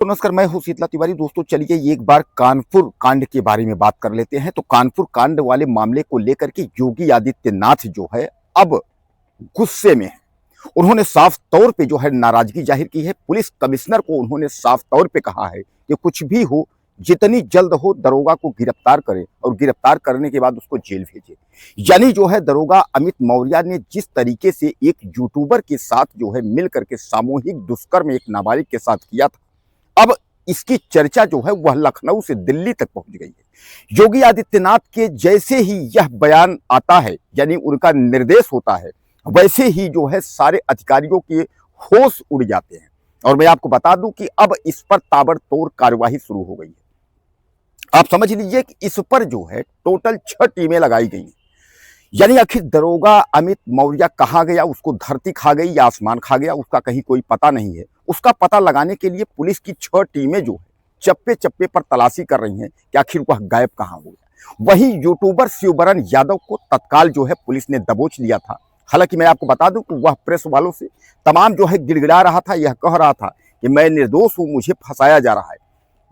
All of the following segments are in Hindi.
तो नमस्कार, मैं हूं शीतला तिवारी। दोस्तों चलिए एक बार कानपुर कांड के बारे में बात कर लेते हैं। तो कानपुर कांड वाले मामले को लेकर के योगी आदित्यनाथ जो है अब गुस्से में है। उन्होंने साफ तौर पे जो है नाराजगी जाहिर की है। पुलिस कमिश्नर को उन्होंने साफ तौर पे कहा है कि कुछ भी हो, जितनी जल्द हो दरोगा को गिरफ्तार करें और गिरफ्तार करने के बाद उसको जेल भेजे। यानी जो है दरोगा अमित मौर्य ने जिस तरीके से एक यूट्यूबर के साथ जो है मिल करके सामूहिक दुष्कर्म एक नाबालिग के साथ किया था, अब इसकी चर्चा जो है वह लखनऊ से दिल्ली तक पहुंच गई है। योगी आदित्यनाथ के जैसे ही यह बयान आता है, यानी उनका निर्देश होता है, वैसे ही जो है सारे अधिकारियों के होश उड़ जाते हैं। और मैं आपको बता दूं कि अब इस पर ताबड़तोड़ कार्यवाही शुरू हो गई है। आप समझ लीजिए कि इस पर जो है टोटल 6 टीमें लगाई गई हैं। यानी आखिर दरोगा अमित मौर्य कहाँ गया, उसको धरती खा गई या आसमान खा गया, उसका कहीं कोई पता नहीं है। उसका पता लगाने के लिए पुलिस की 6 टीमें जो है चप्पे चप्पे पर तलाशी कर रही हैं कि आखिर वह गायब कहाँ हो गया। वहीं यूट्यूबर शिवबरन यादव को तत्काल जो है पुलिस ने दबोच लिया था। हालांकि मैं आपको बता दूं कि वह प्रेस वालों से तमाम जो है गिड़गिड़ा रहा था, यह कह रहा था कि मैं निर्दोष हूं, मुझे फंसाया जा रहा है।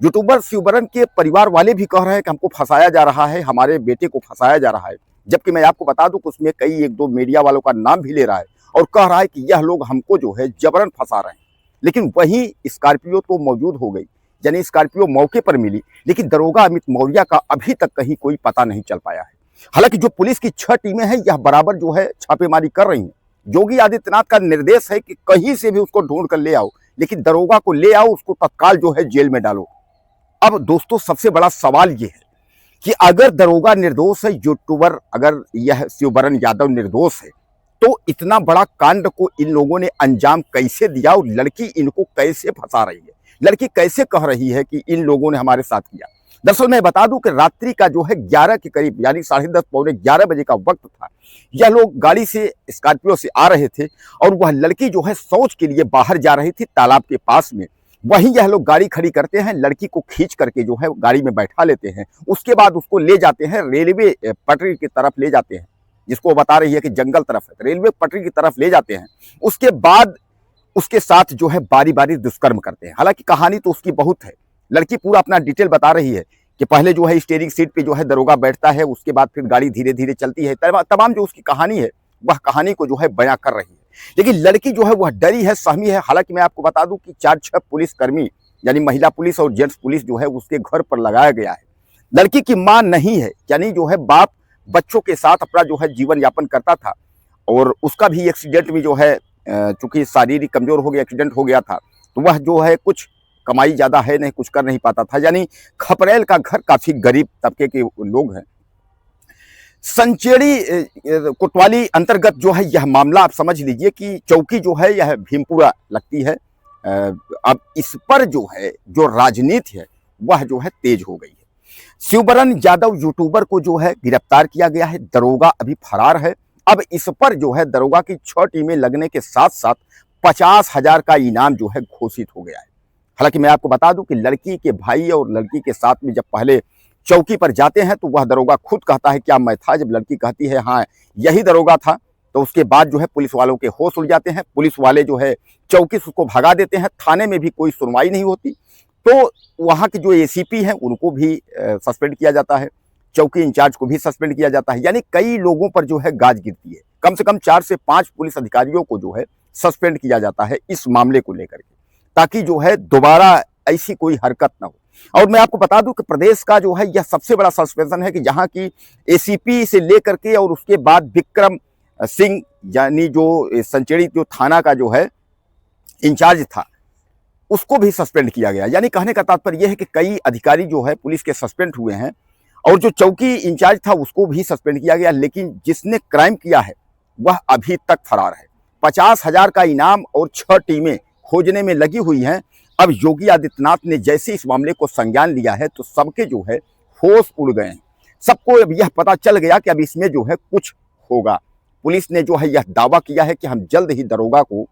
यूट्यूबर शिवबरन के परिवार वाले भी कह रहे हैं कि हमको फंसाया जा रहा है, हमारे बेटे को फंसाया जा रहा है। जबकि मैं आपको बता दूं कि उसमें कई 1-2 मीडिया वालों का नाम भी ले रहा है और कह रहा है कि यह लोग हमको जो है जबरन फंसा रहे हैं। लेकिन वहीं स्कॉर्पियो तो मौजूद हो गई, यानी स्कॉर्पियो मौके पर मिली, लेकिन दरोगा अमित मौर्य का अभी तक कहीं कोई पता नहीं चल पाया है। हालांकि जो पुलिस की 6 टीमें हैं यह बराबर जो है छापेमारी कर रही हैं। योगी आदित्यनाथ का निर्देश है कि कहीं से भी उसको ढूंढ कर ले आओ, लेकिन दरोगा को ले आओ, उसको तत्काल जो है जेल में डालो। अब दोस्तों सबसे बड़ा सवाल यह है कि अगर दरोगा निर्दोष है, यूट्यूबर अगर यह शिवबरन यादव निर्दोष है, तो इतना बड़ा कांड को इन लोगों ने अंजाम कैसे दिया और लड़की इनको कैसे फंसा रही है, लड़की कैसे कह रही है कि इन लोगों ने हमारे साथ किया। दरअसल मैं बता दूं कि रात्रि का जो है 11 के करीब, यानी 10:30 पौने 11 बजे का वक्त था। यह लोग गाड़ी से स्कॉर्पियो से आ रहे थे और वह लड़की जो है शौच के लिए बाहर जा रही थी तालाब के पास में। वहीं यह लोग गाड़ी खड़ी करते हैं, लड़की को खींच करके जो है गाड़ी में बैठा लेते हैं। उसके बाद उसको ले जाते हैं रेलवे पटरी की तरफ ले जाते हैं, जिसको बता रही है कि जंगल तरफ है, रेलवे पटरी की तरफ ले जाते हैं। उसके बाद उसके साथ जो है बारी बारी दुष्कर्म करते हैं। हालांकि कहानी तो उसकी बहुत है, लड़की पूरा अपना डिटेल बता रही है कि पहले जो है स्टीयरिंग सीट पे जो है दरोगा बैठता है, उसके बाद फिर गाड़ी धीरे धीरे चलती है। तमाम जो उसकी कहानी है वह कहानी को जो है बयां कर रही है। लेकिन लड़की जो है वह डरी है, सहमी है। हालांकि मैं आपको बता दूं कि 4-6 पुलिसकर्मी, यानी महिला पुलिस और जेंट्स पुलिस जो है उसके घर पर लगाया गया है। लड़की की मां नहीं है, यानी जो है बाप बच्चों के साथ अपना जो है जीवन यापन करता था और उसका भी एक्सीडेंट में जो है चूंकि शारीरिक कमजोर हो गया, एक्सीडेंट हो गया था, तो वह जो है कुछ कमाई ज्यादा है नहीं, कुछ कर नहीं पाता था। यानी खपरेल का घर, काफी गरीब तबके के लोग हैं। संचेड़ी कोतवाली अंतर्गत जो है यह मामला आप समझ लीजिए कि चौकी जो है यह भीमपुरा लगती है। अब इस पर जो है जो राजनीति है वह जो है तेज हो गई है। शिवबरन यादव यूट्यूबर को जो है गिरफ्तार किया गया है, दरोगा अभी फरार है। अब इस पर जो है दरोगा की 6 टीमें लगने के साथ साथ 50,000 का इनाम जो है घोषित हो गया है। हालांकि मैं आपको बता दूं कि लड़की के भाई और लड़की के साथ में जब पहले चौकी पर जाते हैं तो वह दरोगा खुद कहता है क्या मैं था, जब लड़की कहती है हाँ यही दरोगा था, तो उसके बाद जो है पुलिस वालों के होश उड़ जाते हैं। पुलिस वाले जो है चौकी से उसको भगा देते हैं, थाने में भी कोई सुनवाई नहीं होती। तो वहाँ के जो एसीपी हैं उनको भी सस्पेंड किया जाता है, चौकी इंचार्ज को भी सस्पेंड किया जाता है। यानी कई लोगों पर जो है गाज गिरती है। कम से कम 4 से 5 पुलिस अधिकारियों को जो है सस्पेंड किया जाता है इस मामले को लेकर के, ताकि जो है दोबारा ऐसी कोई हरकत ना हो। और मैं आपको बता दूं कि प्रदेश का जो है यह सबसे बड़ा सस्पेंशन है कि जहां की एसीपी से लेकर के और उसके बाद विक्रम सिंह, यानी जो संचेड़ी जो थाना का जो है इंचार्ज था, उसको भी सस्पेंड किया गया। यानी कहने का तात्पर्य यह है कि कई अधिकारी जो है पुलिस के सस्पेंड हुए हैं और जो चौकी इंचार्ज था उसको भी सस्पेंड किया गया। लेकिन जिसने क्राइम किया है वह अभी तक फरार है। 50,000 का इनाम और 6 टीमें खोजने में लगी हुई हैं। अब योगी आदित्यनाथ ने जैसे इस मामले को संज्ञान लिया है तो सबके जो है होश उड़ गए हैं। सबको अब यह पता चल गया कि अब इसमें जो है कुछ होगा। पुलिस ने जो है यह दावा किया है कि हम जल्द ही दरोगा को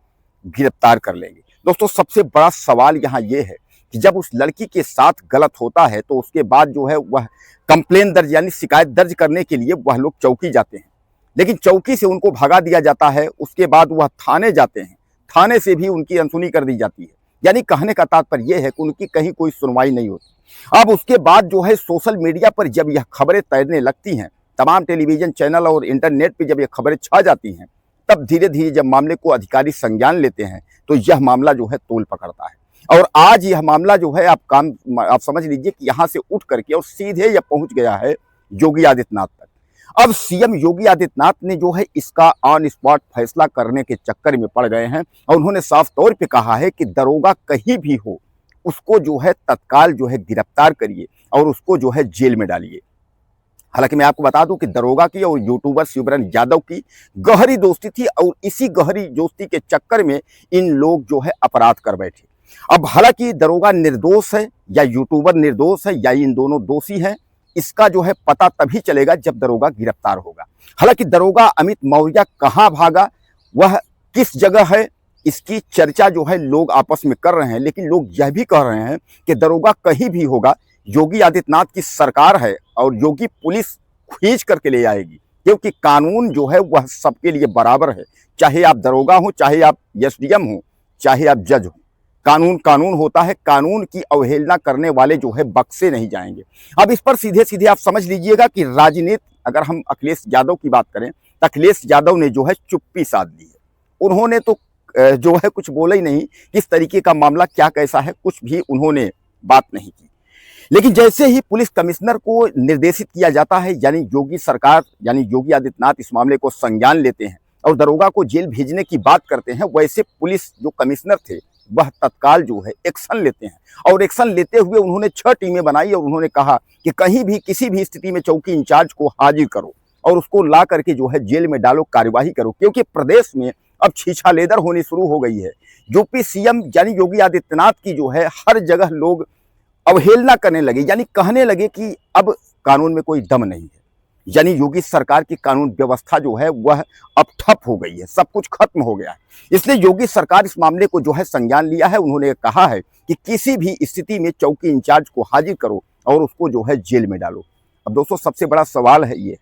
गिरफ्तार कर लेंगे। दोस्तों सबसे बड़ा सवाल यहाँ ये है कि जब उस लड़की के साथ गलत होता है तो उसके बाद जो है वह कंप्लेन दर्ज, यानी शिकायत दर्ज करने के लिए वह लोग चौकी जाते हैं, लेकिन चौकी से उनको भगा दिया जाता है। उसके बाद वह थाने जाते हैं, थाने से भी उनकी अनसुनी कर दी जाती है। यानी कहने का तात्पर्य यह है कि उनकी कहीं कोई सुनवाई नहीं होती। अब उसके बाद जो है सोशल मीडिया पर जब यह खबरें तैरने लगती हैं, तमाम टेलीविजन चैनल और इंटरनेट पे जब ये खबरें छा जाती हैं, तब धीरे धीरे जब मामले को अधिकारी संज्ञान लेते हैं तो यह मामला जो है तोल पकड़ता है। और आज यह मामला जो है आप समझ लीजिए कि यहाँ से उठ करके और सीधे यह पहुंच गया है योगी आदित्यनाथ तक। अब सीएम योगी आदित्यनाथ ने जो है इसका ऑन स्पॉट फैसला करने के चक्कर में पड़ गए हैं और उन्होंने साफ तौर पे कहा है कि दरोगा कहीं भी हो उसको जो है तत्काल जो है गिरफ्तार करिए और उसको जो है जेल में डालिए। हालांकि मैं आपको बता दूं कि दरोगा की और यूट्यूबर शिवरन यादव की गहरी दोस्ती थी और इसी गहरी दोस्ती के चक्कर में इन लोग जो है अपराध कर बैठे। अब हालांकि दरोगा निर्दोष है या यूट्यूबर निर्दोष है या इन दोनों दोषी हैं, इसका जो है पता तभी चलेगा जब दरोगा गिरफ्तार होगा। हालांकि दरोगा अमित मौर्य कहां भागा, वह किस जगह है, इसकी चर्चा जो है लोग आपस में कर रहे हैं, लेकिन लोग यह भी कह रहे हैं कि दरोगा कहीं भी होगा, योगी आदित्यनाथ की सरकार है और योगी पुलिस खींच करके ले आएगी, क्योंकि कानून जो है वह सबके लिए बराबर है। चाहे आप दरोगा हो, चाहे आप एसडीएम हो, चाहे आप जज हो, कानून कानून होता है। कानून की अवहेलना करने वाले जो है बख्शे नहीं जाएंगे। अब इस पर सीधे सीधे आप समझ लीजिएगा कि राजनीति, अगर हम अखिलेश यादव की बात करें तो अखिलेश यादव ने जो है चुप्पी साध ली है। उन्होंने तो जो है कुछ बोला ही नहीं, किस तरीके का मामला क्या कैसा है, कुछ भी उन्होंने बात नहीं की। लेकिन जैसे ही पुलिस कमिश्नर को निर्देशित किया जाता है, यानी योगी सरकार यानी योगी आदित्यनाथ इस मामले को संज्ञान लेते हैं और दरोगा को जेल भेजने की बात करते हैं, वैसे पुलिस जो कमिश्नर थे वह तत्काल जो है एक्शन लेते हैं। और एक्शन लेते हुए उन्होंने 6 टीमें बनाई और उन्होंने कहा कि कहीं भी किसी भी स्थिति में चौकी इंचार्ज को हाजिर करो और उसको ला करके जो है जेल में डालो, कार्यवाही करो, क्योंकि प्रदेश में अब छीछा लेदर होनी शुरू हो गई है। यूपी सीएम यानी योगी आदित्यनाथ की जो है हर जगह लोग अवहेलना करने लगे, यानी कहने लगे कि अब कानून में कोई दम नहीं है। यानी योगी सरकार की कानून व्यवस्था जो है वह अब ठप हो गई है, सब कुछ खत्म हो गया है। इसलिए योगी सरकार इस मामले को जो है संज्ञान लिया है। उन्होंने कहा है कि किसी भी स्थिति में चौकी इंचार्ज को हाजिर करो और उसको जो है जेल में डालो। अब दोस्तों सबसे बड़ा सवाल है ये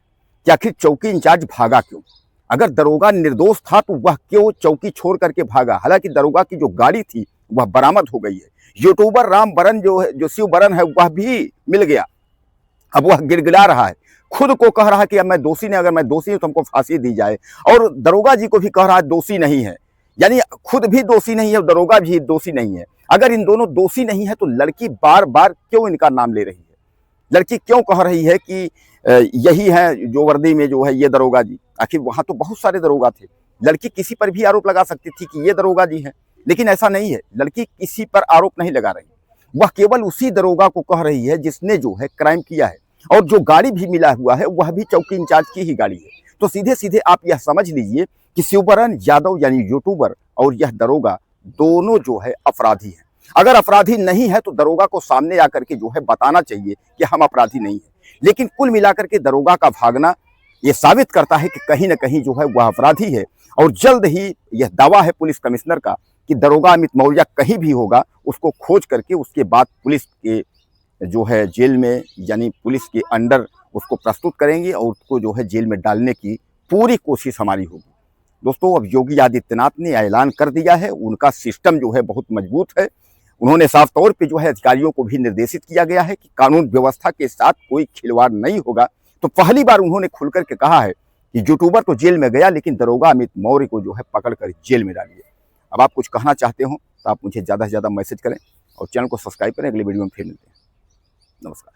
कि आखिर चौकी इंचार्ज भागा क्यों? अगर दरोगा निर्दोष था तो वह क्यों चौकी छोड़ करके भागा? हालांकि दरोगा की जो गाड़ी थी वह बरामद हो गई है। यूट्यूबर राम बरन जो शिव बरन है वह भी मिल गया। अब वह गिड़गिड़ा रहा है, खुद को कह रहा है कि अब मैं दोषी नहीं, अगर मैं दोषी हूं तो हमको फांसी दी जाए। और दरोगा जी को भी कह रहा है दोषी नहीं है, यानी खुद भी दोषी नहीं है और दरोगा भी दोषी नहीं है। अगर इन दोनों दोषी नहीं है तो लड़की बार बार क्यों इनका नाम ले रही है? लड़की क्यों कह रही है कि यही है जो वर्दी में जो है ये दरोगा जी? आखिर वहां तो बहुत सारे दरोगा थे, लड़की किसी पर भी आरोप लगा सकती थी कि ये दरोगा जी हैं, लेकिन ऐसा नहीं है। लड़की किसी पर आरोप नहीं लगा रही, वह केवल उसी दरोगा को कह रही है जिसने जो है क्राइम किया है। और जो गाड़ी भी मिला हुआ है वह भी चौकी इंचार्ज की ही गाड़ी है। तो सीधे सीधे आप यह समझ लीजिए कि शिवबरन यादव यानी यूट्यूबर और यह दरोगा दोनों जो है अपराधी हैं। अगर अपराधी नहीं है तो दरोगा को सामने आकर के जो है बताना चाहिए कि हम अपराधी नहीं है। लेकिन कुल मिलाकर के दरोगा का भागना ये साबित करता है कि कहीं ना कहीं जो है वह अपराधी है। और जल्द ही यह दावा है पुलिस कमिश्नर का कि दरोगा अमित मौर्य कहीं भी होगा, उसको खोज करके उसके बाद पुलिस के जो है जेल में यानी पुलिस के अंडर उसको प्रस्तुत करेंगे और उसको जो है जेल में डालने की पूरी कोशिश हमारी होगी। दोस्तों अब योगी आदित्यनाथ ने ऐलान कर दिया है, उनका सिस्टम जो है बहुत मजबूत है। उन्होंने साफ तौर पे जो है अधिकारियों को भी निर्देशित किया गया है कि कानून व्यवस्था के साथ कोई खिलवाड़ नहीं होगा। तो पहली बार उन्होंने खुल करके कहा है कि यूट्यूबर तो जेल में गया, लेकिन दरोगा अमित मौर्य को जो है पकड़ कर जेल में डालिए। अब आप कुछ कहना चाहते हो तो आप मुझे ज़्यादा से ज़्यादा मैसेज करें और चैनल को सब्सक्राइब करें। अगले वीडियो में फिर मिलते हैं। नमस्कार।